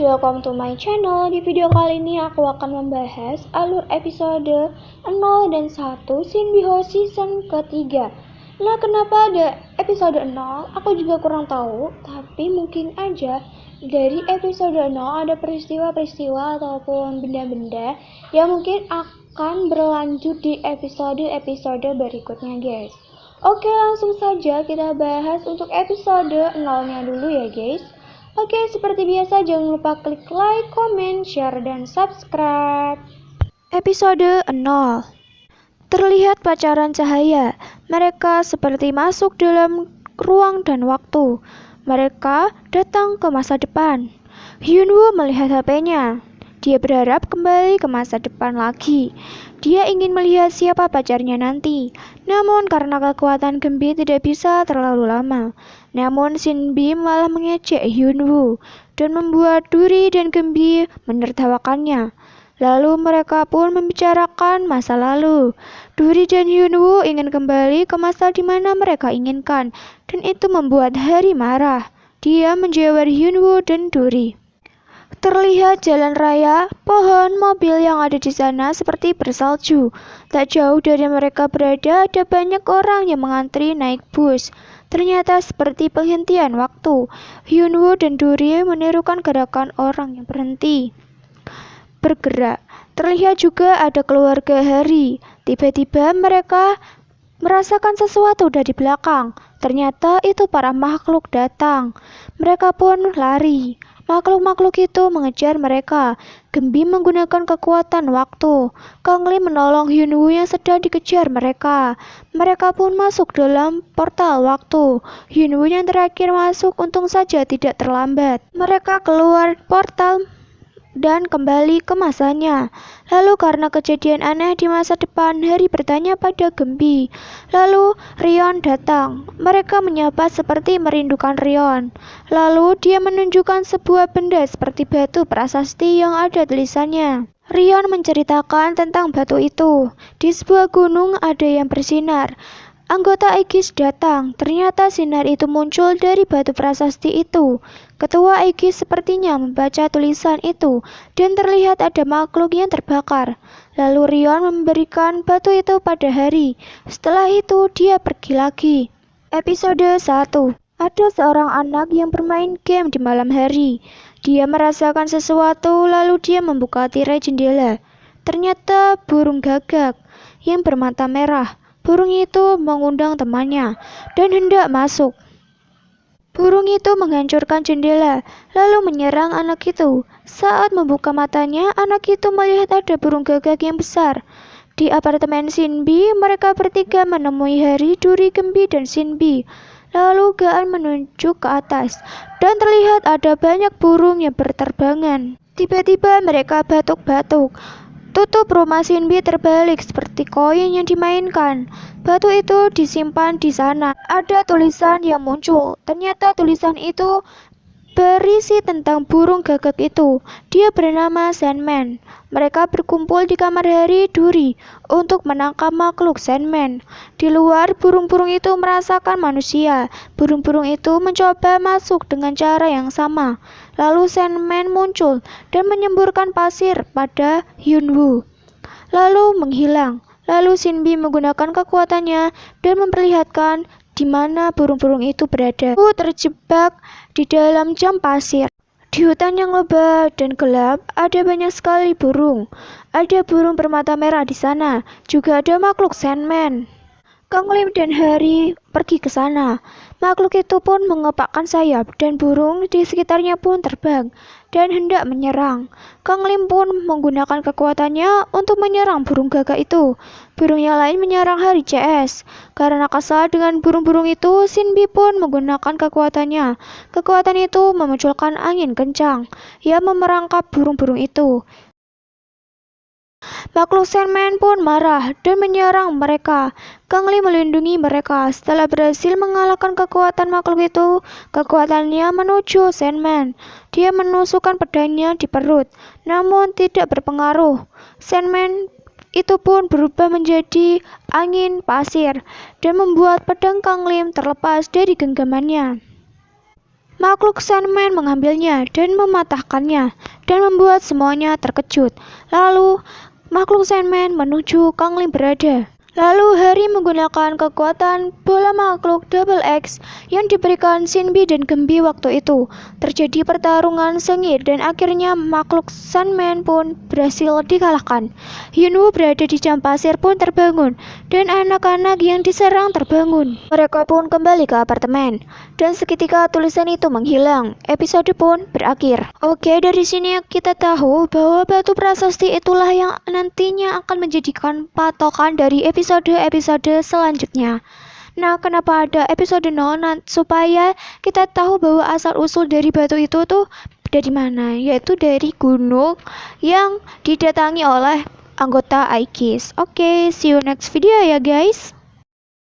welcome to my channel. Di video kali ini aku akan membahas alur episode 0 dan 1 Shinbihou season ketiga. Nah, kenapa ada episode 0? Aku juga kurang tahu, tapi mungkin aja dari episode 0 ada peristiwa-peristiwa ataupun benda-benda yang mungkin akan berlanjut di episode-episode berikutnya, guys. Oke, langsung saja kita bahas untuk episode 0-nya dulu ya, guys. Oke, seperti biasa jangan lupa klik like, comment, share, dan subscribe. Episode 0. Terlihat pacaran cahaya. Mereka seperti masuk dalam ruang dan waktu. Mereka datang ke masa depan. Hyunwoo melihat HP-nya. Dia berharap kembali ke masa depan lagi. Dia ingin melihat siapa pacarnya nanti. Namun karena kekuatan Gembi tidak bisa terlalu lama. Namun Shinbi malah mengejek Hyunwoo dan membuat Duri dan Gembi menertawakannya. Lalu mereka pun membicarakan masa lalu. Duri dan Hyunwoo ingin kembali ke masa di mana mereka inginkan, dan itu membuat Hari marah. Dia menjewer Hyunwoo dan Duri. Terlihat jalan raya, pohon, mobil yang ada di sana seperti bersalju. Tak jauh dari mereka berada, ada banyak orang yang mengantri naik bus. Ternyata seperti penghentian waktu. Hyunwoo dan Duri menirukan gerakan orang yang berhenti bergerak. Terlihat juga ada keluarga Hari. Tiba-tiba mereka merasakan sesuatu dari belakang. Ternyata itu para makhluk datang. Mereka pun lari. Makhluk-makhluk itu mengejar mereka. Gembi menggunakan kekuatan waktu. Kang Lee menolong Hyunwoo yang sedang dikejar mereka. Mereka pun masuk dalam portal waktu. Hyunwoo yang terakhir masuk untung saja tidak terlambat. Mereka keluar portal dan kembali ke masanya. Lalu karena kejadian aneh di masa depan, Hari bertanya pada Gembi. Lalu Rion datang. Mereka menyapa seperti merindukan Rion. Lalu dia menunjukkan sebuah benda seperti batu prasasti yang ada tulisannya. Rion menceritakan tentang batu itu. Di sebuah gunung ada yang bersinar. Anggota Aegis datang. Ternyata sinar itu muncul dari batu prasasti itu. Ketua Aegis sepertinya membaca tulisan itu dan terlihat ada makhluk yang terbakar. Lalu Rion memberikan batu itu pada Hari. Setelah itu dia pergi lagi. Episode 1. Ada seorang anak yang bermain game di malam hari. Dia merasakan sesuatu lalu dia membuka tirai jendela. Ternyata burung gagak yang bermata merah. Burung itu mengundang temannya dan hendak masuk. Burung itu menghancurkan jendela, lalu menyerang anak itu. Saat membuka matanya, anak itu melihat ada burung gagak yang besar. Di apartemen Shinbi, mereka bertiga menemui Hari, Duri, Gembi, dan Shinbi. Lalu Gaan menunjuk ke atas, dan terlihat ada banyak burung yang berterbangan. Tiba-tiba mereka batuk-batuk. Tutup rumah Shinbi terbalik seperti koin yang dimainkan. Batu itu disimpan di sana. Ada tulisan yang muncul. Ternyata tulisan itu berisi tentang burung gagak itu. Dia bernama Sandman. Mereka berkumpul di kamar Hari Duri untuk menangkap makhluk Sandman. Di luar, burung-burung itu merasakan manusia. Burung-burung itu mencoba masuk dengan cara yang sama. Lalu Sandman muncul dan menyemburkan pasir pada Hyunwoo. Lalu menghilang. Lalu Shinbi menggunakan kekuatannya dan memperlihatkan di mana burung-burung itu berada. Terjebak di dalam jam pasir. Di hutan yang lebat dan gelap, ada banyak sekali burung. Ada burung bermata merah di sana. Juga ada makhluk Sandman. Kang Lim dan Hari pergi ke sana. Makhluk itu pun mengepakkan sayap dan burung di sekitarnya pun terbang dan hendak menyerang. Kang Lim pun menggunakan kekuatannya untuk menyerang burung gagak itu. Burung yang lain menyerang Hari CS. Karena kesal dengan burung-burung itu, Shinbi pun menggunakan kekuatannya. Kekuatan itu memunculkan angin kencang yang memerangkap burung-burung itu. Makhluk Sandman pun marah dan menyerang mereka. Kang Lee melindungi mereka. Setelah berhasil mengalahkan kekuatan makhluk itu, kekuatannya menuju Sandman. Dia menusukkan pedangnya di perut, namun tidak berpengaruh. Sandman itu pun berubah menjadi angin pasir dan membuat pedang Kang Lee terlepas dari genggamannya. Makhluk Sandman mengambilnya dan mematahkannya dan membuat semuanya terkejut. Lalu makhluk Sandman menuju Kangling berada. Lalu Harry menggunakan kekuatan bola makhluk Double X yang diberikan Shinbi dan Gembi waktu itu. Terjadi pertarungan sengit dan akhirnya makhluk Sandman pun berhasil dikalahkan. Yunwoo berada di jam pasir pun terbangun dan anak-anak yang diserang terbangun. Mereka pun kembali ke apartemen dan seketika tulisan itu menghilang. Episode pun berakhir. Oke, dari sini kita tahu bahwa batu prasasti itulah yang nantinya akan menjadikan patokan dari episode-episode selanjutnya. Nah, kenapa ada episode 0? Supaya kita tahu bahwa asal-usul dari batu itu tuh dari mana, yaitu dari gunung yang didatangi oleh anggota Aikis. Oke, see you next video ya guys.